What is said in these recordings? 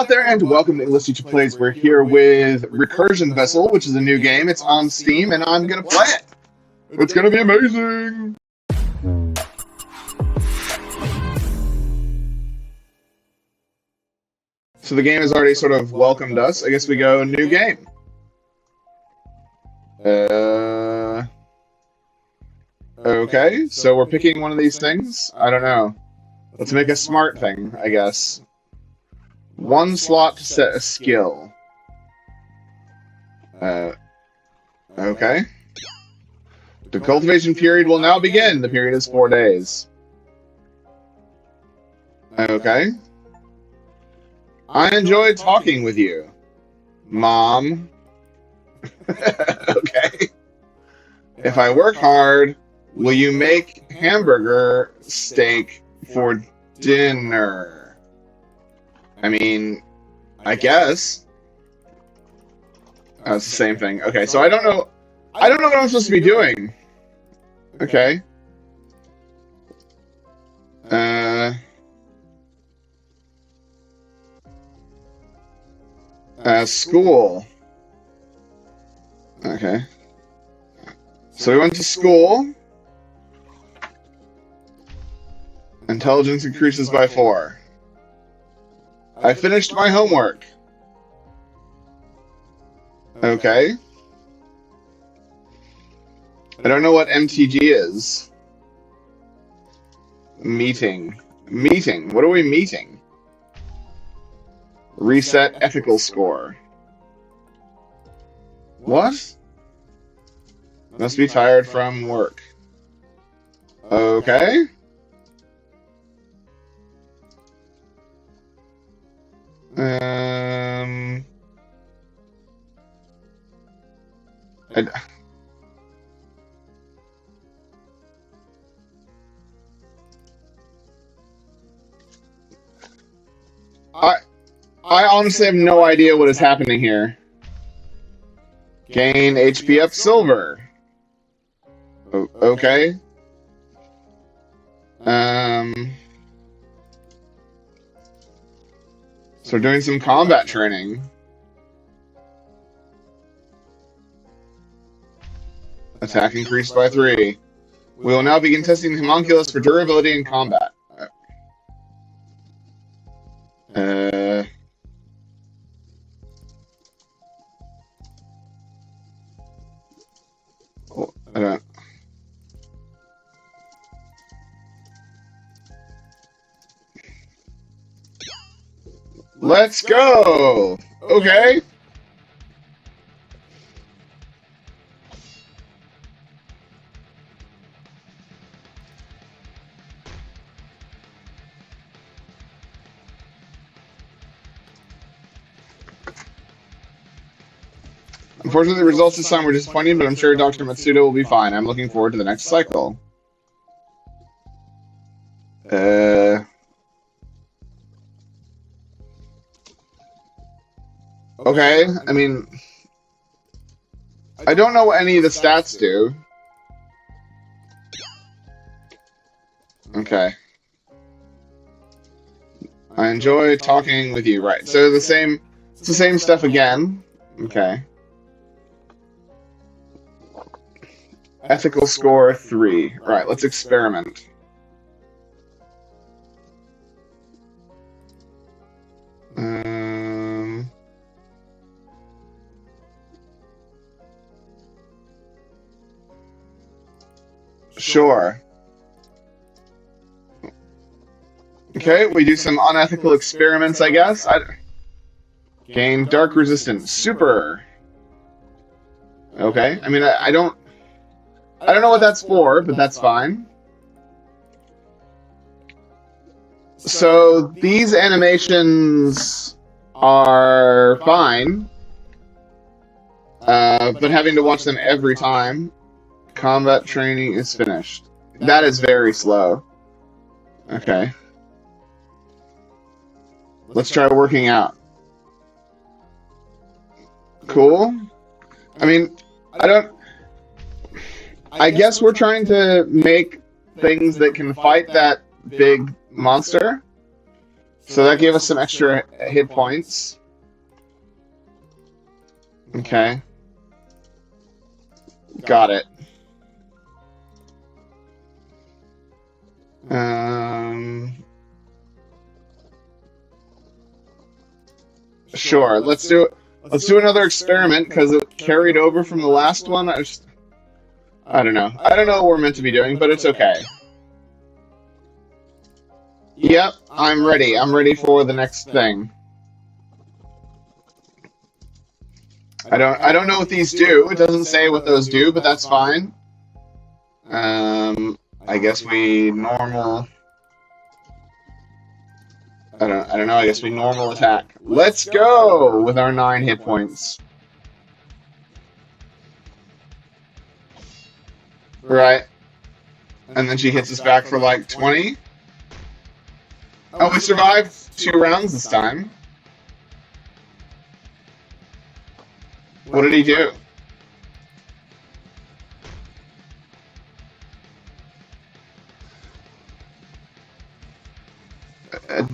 out there, and welcome to English Teacher Plays. We're here with Recursion Vessel, which is a new game. It's on Steam, and I'm going to play it. It's going to be amazing. So the game has already sort of welcomed us. I guess we go new game. Okay, so we're picking one of these things? I don't know. Let's make a smart thing, I guess. One slot to set a skill. Okay. The cultivation period will now begin. The period is 4 days. Okay. I enjoyed talking with you, Mom. Okay. If I work hard, will you make hamburger steak for dinner? I mean, I guess. Oh, it's the same thing. Okay, so I don't know what I'm supposed to be doing. Okay. School. Okay. So we went to school. Intelligence increases by 4. I finished my homework. Okay. I don't know what MTG is. Meeting. Meeting. What are we meeting? Reset ethical score. What? Must be tired from work. Okay. I honestly have no idea what is happening here. Gain HP up silver. Okay. So we're doing some combat training. Attack increased by 3. We will now begin testing the homunculus for durability in combat. I don't. Let's go! Okay. Unfortunately, the results this time were disappointing, but I'm sure Dr. Matsuda will be fine. I'm looking forward to the next cycle. Okay, I mean, I don't know what any of the stats do. Okay. I enjoy talking with you, right. So it's the same stuff again. Okay. Ethical score 3. Right, let's experiment. Sure. Okay, we do some unethical experiments, I guess. Gain dark resistance. Super. Okay, I mean, I don't know what that's for, but that's fine. So these animations are fine, but having to watch them every time. Combat training is finished. That is very slow. Okay. Let's try working out. Cool. I mean, I guess we're trying to make things that can fight that big monster. So that gave us some extra hit points. Okay. Got it. Sure. Let's do another experiment because it carried over from the last one. I don't know. I don't know what we're meant to be doing, but it's okay. Yep, I'm ready. I'm ready for the next thing. I don't know what these do. It doesn't say what those do, but that's fine. I guess we normal. I don't know. I guess we normal attack. Let's go with our 9 hit points. Right. And then she hits us back for like 20. Oh, we survived 2 rounds this time. What did he do?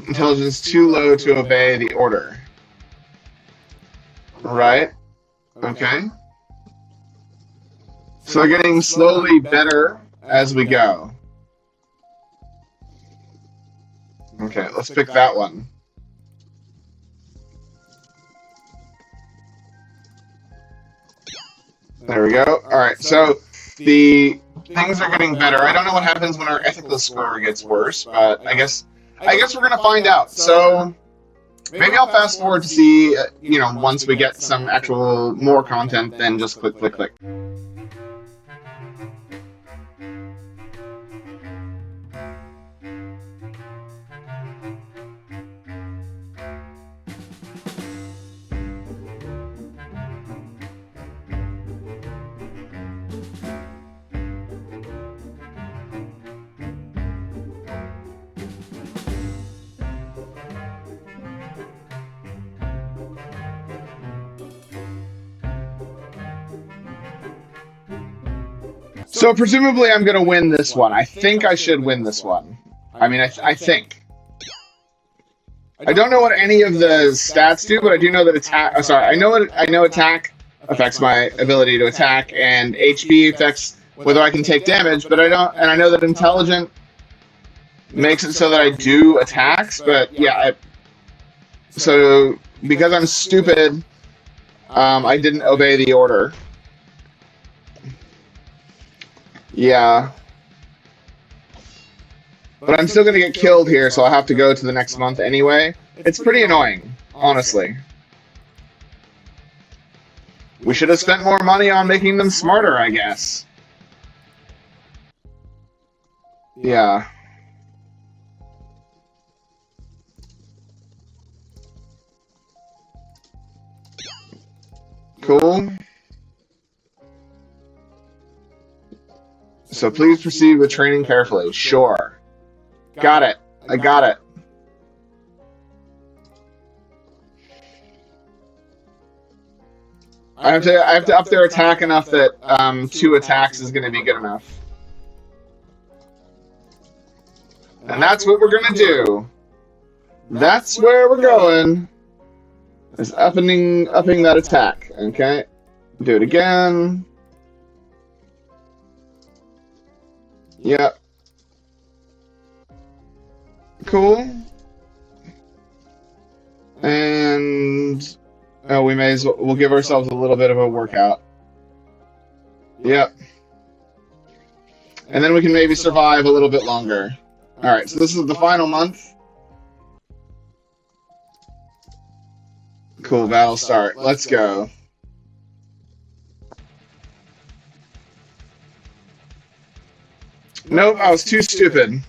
Intelligence too low to obey the order. Right. Okay. So we're getting slowly better as we go. Okay, let's pick that one. There we go. Alright, so the things are getting better. I don't know what happens when our ethical score gets worse, but I guess we're gonna find out. So maybe I'll fast forward to see, once we get some actual more content than just click, click, click. So presumably I'm going to win this one. I think I should win this one. I mean, I think. I don't know what any of the stats do, but I do know that attack. Oh, sorry, I know attack affects my ability to attack, and HP affects whether I can take damage. But I don't, and I know that intelligent makes it so that I do attacks. But yeah, so because I'm stupid, I didn't obey the order. Yeah. But I'm still going to get killed here, so I'll have to go to the next month anyway. It's pretty annoying, honestly. We should have spent more money on making them smarter, I guess. Yeah. Cool. So please proceed with training carefully. Sure. Got it. I got it. I have to up their attack enough that 2 attacks is going to be good enough. And that's what we're going to do. That's where we're going. Is upping that attack. Okay. Do it again. Yep. Cool. And we'll give ourselves a little bit of a workout. Yep. And then we can maybe survive a little bit longer. Alright, so this is the final month. Cool, battle start. Let's go. Nope, I was too stupid.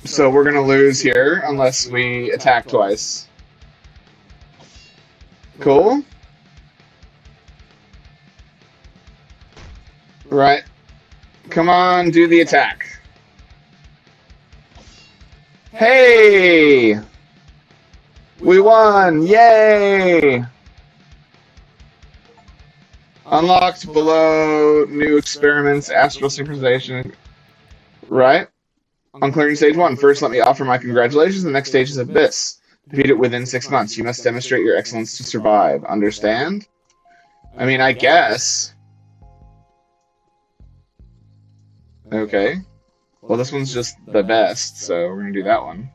So we're gonna lose here unless we attack twice. Cool. Right. Come on, do the attack. Hey! We won! Yay! Unlocked below, new experiments, astral synchronization. Right? On clearing stage 1, first let me offer my congratulations. The next stage is Abyss. Defeat it within 6 months. You must demonstrate your excellence to survive. Understand? I mean, I guess. Okay. Well, this one's just the best, so we're gonna do that one.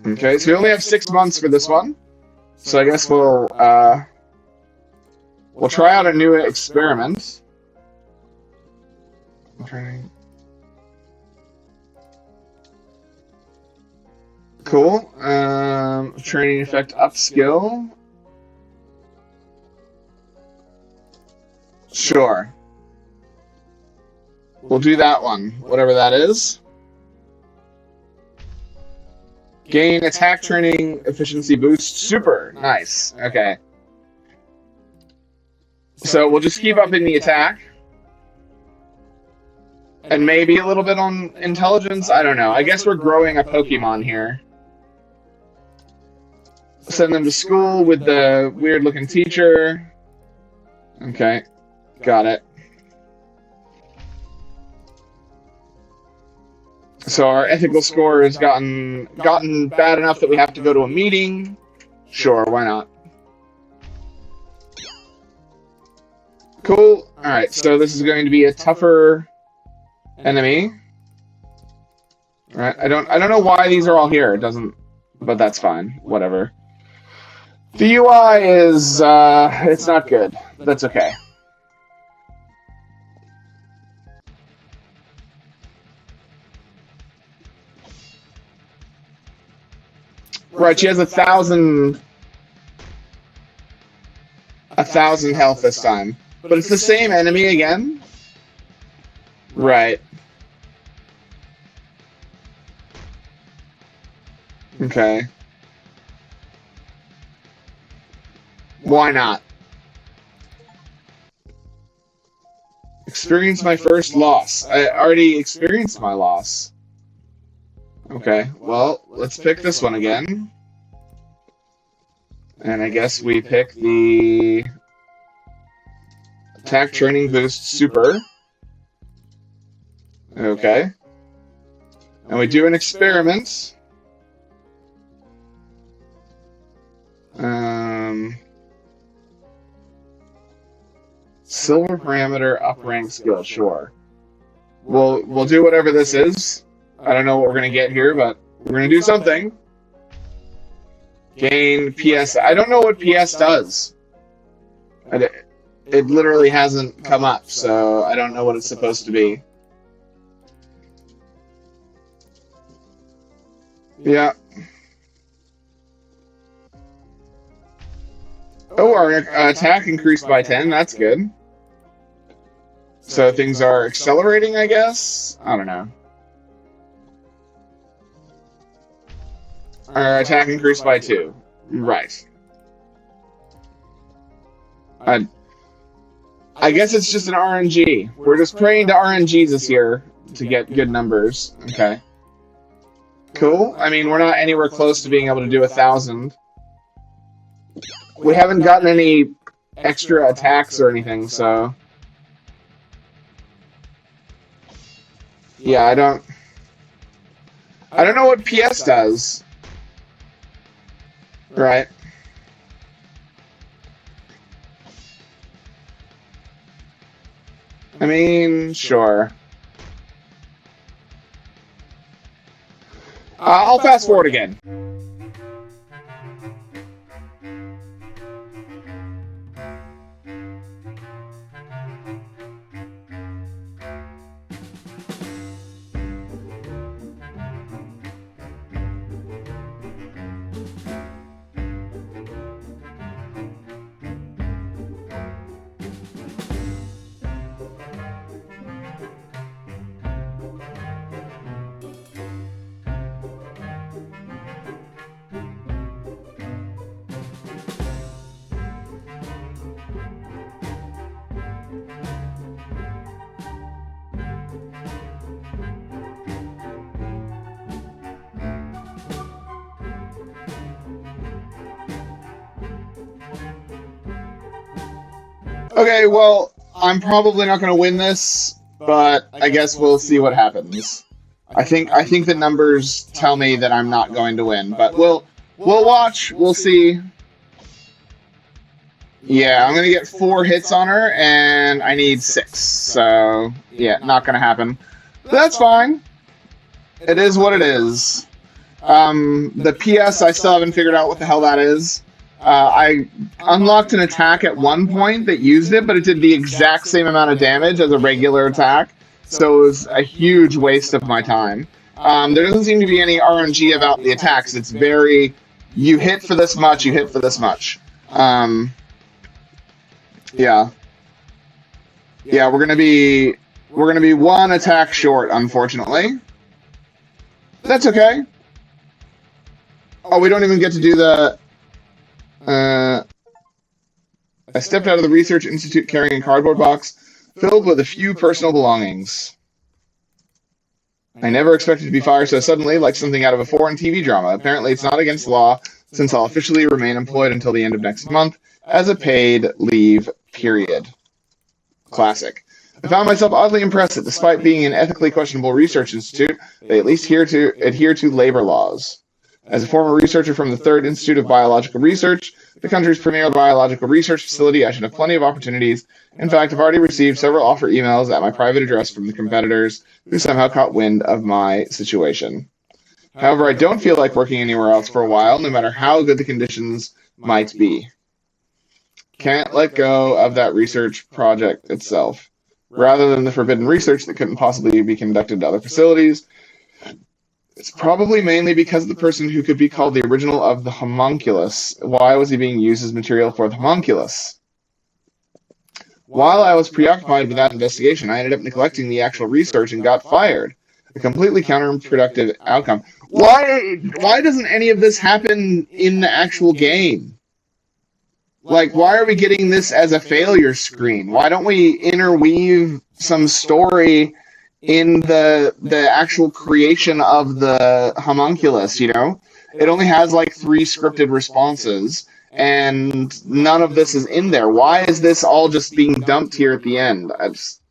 Okay, so we only have 6 months for this one. So I guess we'll try out a new experiment. Cool. Training effect upskill. Sure. We'll do that one, whatever that is. Gain attack training efficiency boost. Super. Nice. Okay. So we'll just keep upping the attack. And maybe a little bit on intelligence. I don't know. I guess we're growing a Pokemon here. Send them to school with the weird-looking teacher. Okay. Got it. So our ethical score has gotten bad enough that we have to go to a meeting. Sure, why not? Cool. Alright, so this is going to be a tougher enemy. Alright, I don't know why these are all here. It doesn't, but that's fine. Whatever. The UI is it's not good. That's okay. Right, she has 1,000 health this time. But it's the same enemy again? Right. Okay. Why not? Experience my first loss. I already experienced my loss. Okay, well, let's pick this one again. And I guess we pick the attack training boost super. Okay. And we do an experiment. Silver parameter up rank skill, sure. We'll do whatever this is. I don't know what we're gonna get here, but we're gonna do something. Gain PS. I don't know what PS does. It literally hasn't come up, so I don't know what it's supposed to be. Yeah. Oh, our attack increased by 10. That's good. So things are accelerating, I guess? I don't know. Our attack increased by 2. Right. I guess it's just an RNG. We're just praying to RNGs this year to get good numbers. Okay. Cool. I mean, we're not anywhere close to being able to do 1,000. We haven't gotten any extra attacks or anything, so... Yeah, I don't know what PS does. Right. I mean, sure. I'll fast forward again. Okay, well, I'm probably not going to win this, but I guess we'll see what happens. I think the numbers tell me that I'm not going to win, but we'll watch. We'll see. Yeah, I'm gonna get 4 hits on her, and I need 6. So yeah, not gonna happen. But that's fine. It is what it is. The PS, I still haven't figured out what the hell that is. I unlocked an attack at one point that used it, but it did the exact same amount of damage as a regular attack, so it was a huge waste of my time. There doesn't seem to be any RNG about the attacks. It's very, you hit for this much, you hit for this much. Yeah. Yeah, we're gonna be 1 attack short, unfortunately. That's okay. Oh, we don't even get to do the. I stepped out of the research institute carrying a cardboard box filled with a few personal belongings. I never expected to be fired so suddenly, like something out of a foreign TV drama. Apparently, it's not against the law, since I'll officially remain employed until the end of next month as a paid leave period. Classic. I found myself oddly impressed that despite being an ethically questionable research institute, they at least adhere to labor laws. As a former researcher from the Third Institute of Biological Research, the country's premier biological research facility, I should have plenty of opportunities. In fact, I've already received several offer emails at my private address from the competitors who somehow caught wind of my situation. However, I don't feel like working anywhere else for a while, no matter how good the conditions might be. Can't let go of that research project itself. Rather than the forbidden research that couldn't possibly be conducted at other facilities, it's probably mainly because the person who could be called the original of the homunculus. Why was he being used as material for the homunculus? While I was preoccupied with that investigation, I ended up neglecting the actual research and got fired. A completely counterproductive outcome. Why doesn't any of this happen in the actual game? Like, why are we getting this as a failure screen? Why don't we interweave some story in the actual creation of the homunculus, you know? It only has like 3 scripted responses, and none of this is in there. Why is this all just being dumped here at the end? It just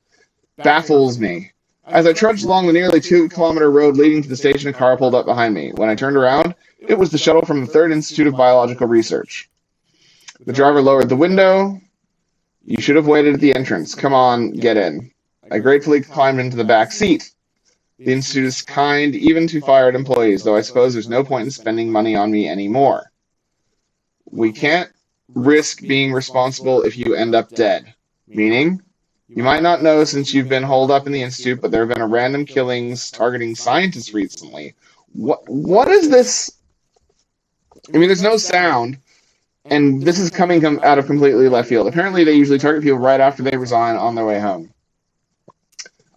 baffles me. As I trudged along the nearly 2-kilometer road leading to the station, a car pulled up behind me. When I turned around, it was the shuttle from the Third Institute of Biological Research. The driver lowered the window. You should have waited at the entrance. Come on, get in. I gratefully climbed into the back seat. The Institute is kind even to fired employees, though I suppose there's no point in spending money on me anymore. We can't risk being responsible if you end up dead. Meaning? You might not know since you've been holed up in the Institute, but there have been random killings targeting scientists recently. What is this? I mean, there's no sound, and this is coming out of completely left field. Apparently, they usually target people right after they resign on their way home.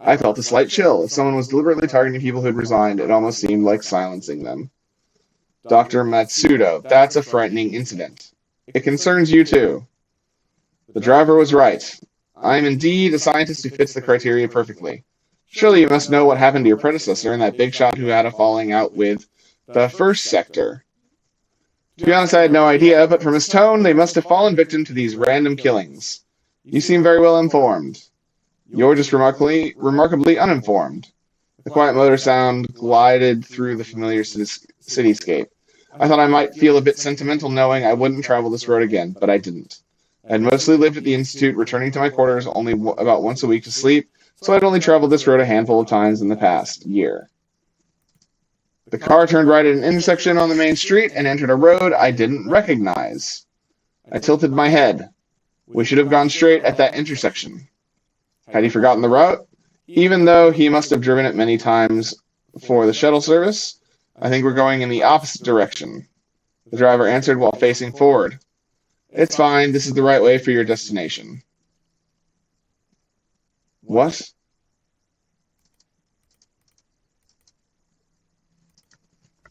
I felt a slight chill. If someone was deliberately targeting people who had resigned, it almost seemed like silencing them. Dr. Matsudo, that's a frightening incident. It concerns you too. The driver was right. I am indeed a scientist who fits the criteria perfectly. Surely you must know what happened to your predecessor and that big shot who had a falling out with the first sector. To be honest, I had no idea, but from his tone, they must have fallen victim to these random killings. You seem very well informed. You're just remarkably uninformed. The quiet motor sound glided through the familiar cityscape. I thought I might feel a bit sentimental knowing I wouldn't travel this road again, but I didn't. I had mostly lived at the Institute, returning to my quarters only about once a week to sleep, so I'd only traveled this road a handful of times in the past year. The car turned right at an intersection on the main street and entered a road I didn't recognize. I tilted my head. We should have gone straight at that intersection. Had he forgotten the route? Even though he must have driven it many times for the shuttle service, I think we're going in the opposite direction. The driver answered while facing forward. It's fine, this is the right way for your destination. What?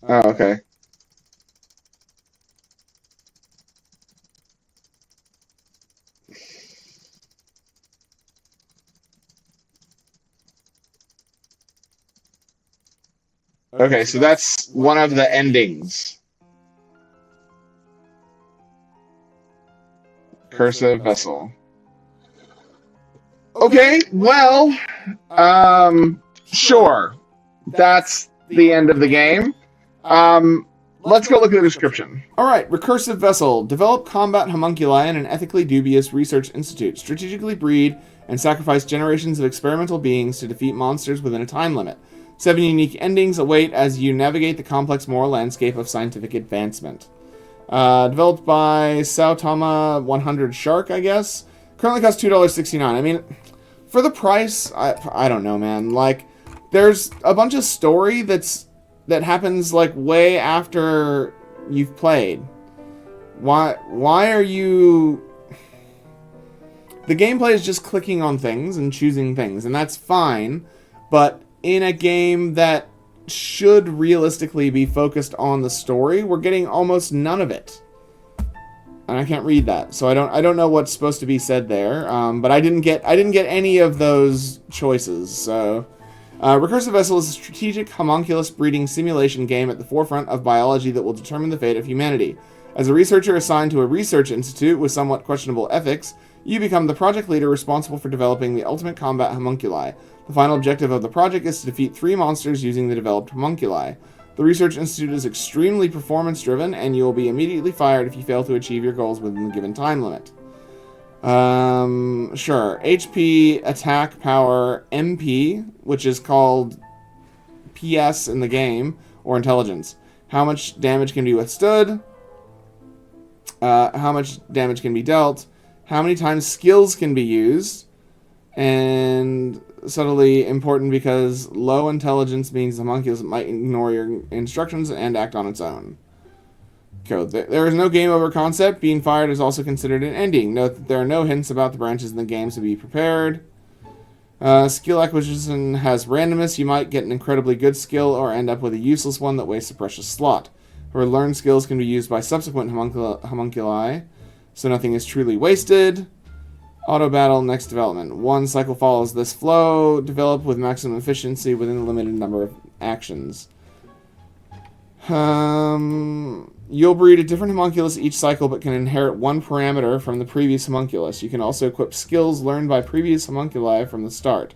Oh, okay. Okay, so that's one of the endings. Cursive vessel. Okay, well, sure. That's the end of the game. Let's go look at the description. All right, recursive vessel. Develop combat homunculi in an ethically dubious research institute. Strategically breed and sacrifice generations of experimental beings to defeat monsters within a time limit. 7 unique endings await as you navigate the complex moral landscape of scientific advancement. Developed by Saotama 100 Shark, I guess. Currently costs $2.69. I mean, for the price, I don't know, man. Like, there's a bunch of story that happens like way after you've played. Why are you... The gameplay is just clicking on things and choosing things, and that's fine, but in a game that should realistically be focused on the story, we're getting almost none of it. And I can't read that, so I don't know what's supposed to be said there. But I didn't get any of those choices. So, Recursive Vessel is a strategic homunculus breeding simulation game at the forefront of biology that will determine the fate of humanity. As a researcher assigned to a research institute with somewhat questionable ethics, you become the project leader responsible for developing the ultimate combat homunculi. The final objective of the project is to defeat 3 monsters using the developed homunculi. The Research Institute is extremely performance-driven, and you will be immediately fired if you fail to achieve your goals within the given time limit. Sure. HP, attack, power, MP, which is called PS in the game, or intelligence. How much damage can be withstood? How much damage can be dealt? How many times skills can be used? And... subtly important because low intelligence means the homunculus might ignore your instructions and act on its own. Code. There is no game over concept. Being fired is also considered an ending. Note that there are no hints about the branches in the game, so be prepared. Skill acquisition has randomness. You might get an incredibly good skill or end up with a useless one that wastes a precious slot. However, learned skills can be used by subsequent homunculi, so nothing is truly wasted. Auto battle, next development. 1 cycle follows this flow. Develop with maximum efficiency within a limited number of actions. You'll breed a different homunculus each cycle, but can inherit 1 parameter from the previous homunculus. You can also equip skills learned by previous homunculi from the start.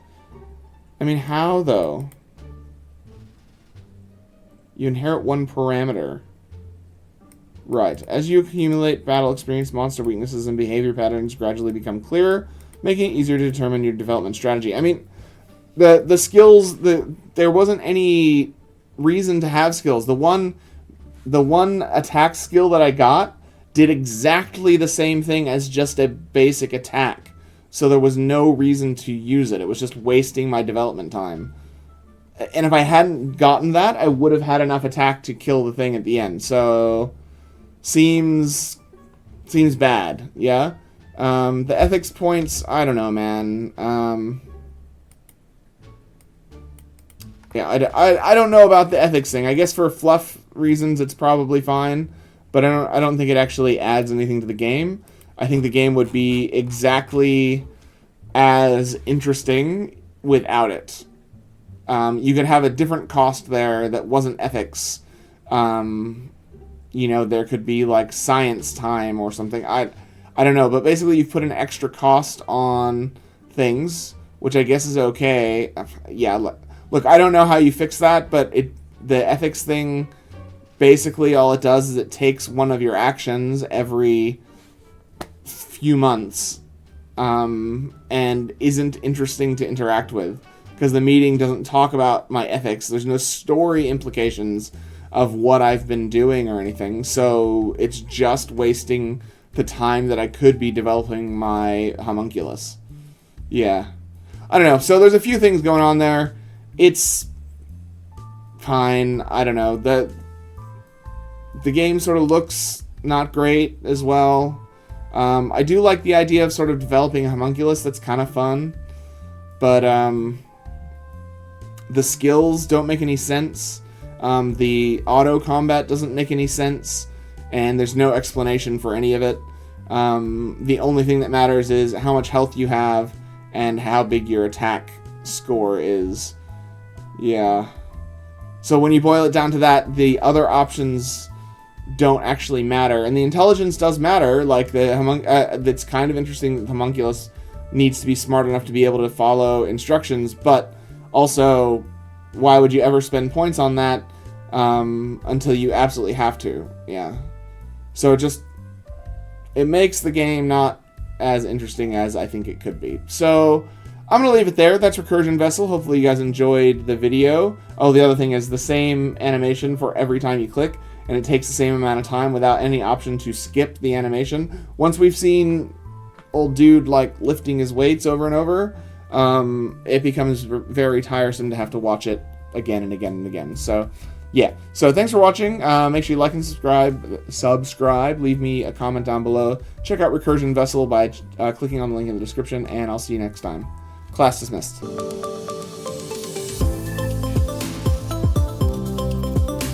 I mean, how, though? You inherit 1 parameter. Right. As you accumulate battle experience, monster weaknesses and behavior patterns gradually become clearer, making it easier to determine your development strategy. I mean, the skills, there wasn't any reason to have skills. The one attack skill that I got did exactly the same thing as just a basic attack. So there was no reason to use it. It was just wasting my development time. And if I hadn't gotten that, I would have had enough attack to kill the thing at the end. So... Seems bad, yeah? The ethics points, I don't know, man. Yeah, I don't know about the ethics thing. I guess for fluff reasons, it's probably fine. But I don't think it actually adds anything to the game. I think the game would be exactly as interesting without it. You could have a different cost there that wasn't ethics. You know, there could be, like, science time or something. I don't know, but basically you've put an extra cost on things, which I guess is okay. Yeah, look, I don't know how you fix that, but the ethics thing, basically all it does is it takes one of your actions every few months, and isn't interesting to interact with, because the meeting doesn't talk about my ethics. There's no story implications of what I've been doing or anything, so it's just wasting the time that I could be developing my homunculus. Yeah. I don't know, so there's a few things going on there. It's fine, I don't know. The game sort of looks not great as well. I do like the idea of sort of developing a homunculus. That's kind of fun. But the skills don't make any sense. The auto combat doesn't make any sense, and there's no explanation for any of it. The only thing that matters is how much health you have and how big your attack score is. Yeah. So when you boil it down to that, the other options don't actually matter, and the intelligence does matter. Like that's kind of interesting that the homunculus needs to be smart enough to be able to follow instructions, but also, why would you ever spend points on that until you absolutely have to? Yeah. So it makes the game not as interesting as I think it could be. So I'm going to leave it there. That's Recursion Vessel. Hopefully you guys enjoyed the video. Oh, the other thing is the same animation for every time you click, and it takes the same amount of time without any option to skip the animation. Once we've seen old dude like lifting his weights over and over, it becomes very tiresome to have to watch it again and again and again. So yeah, so thanks for watching. Make sure you like and subscribe. Leave me a comment down below. Check out Recursion Vessel by clicking on the link in the description, and I'll see you next time. Class dismissed.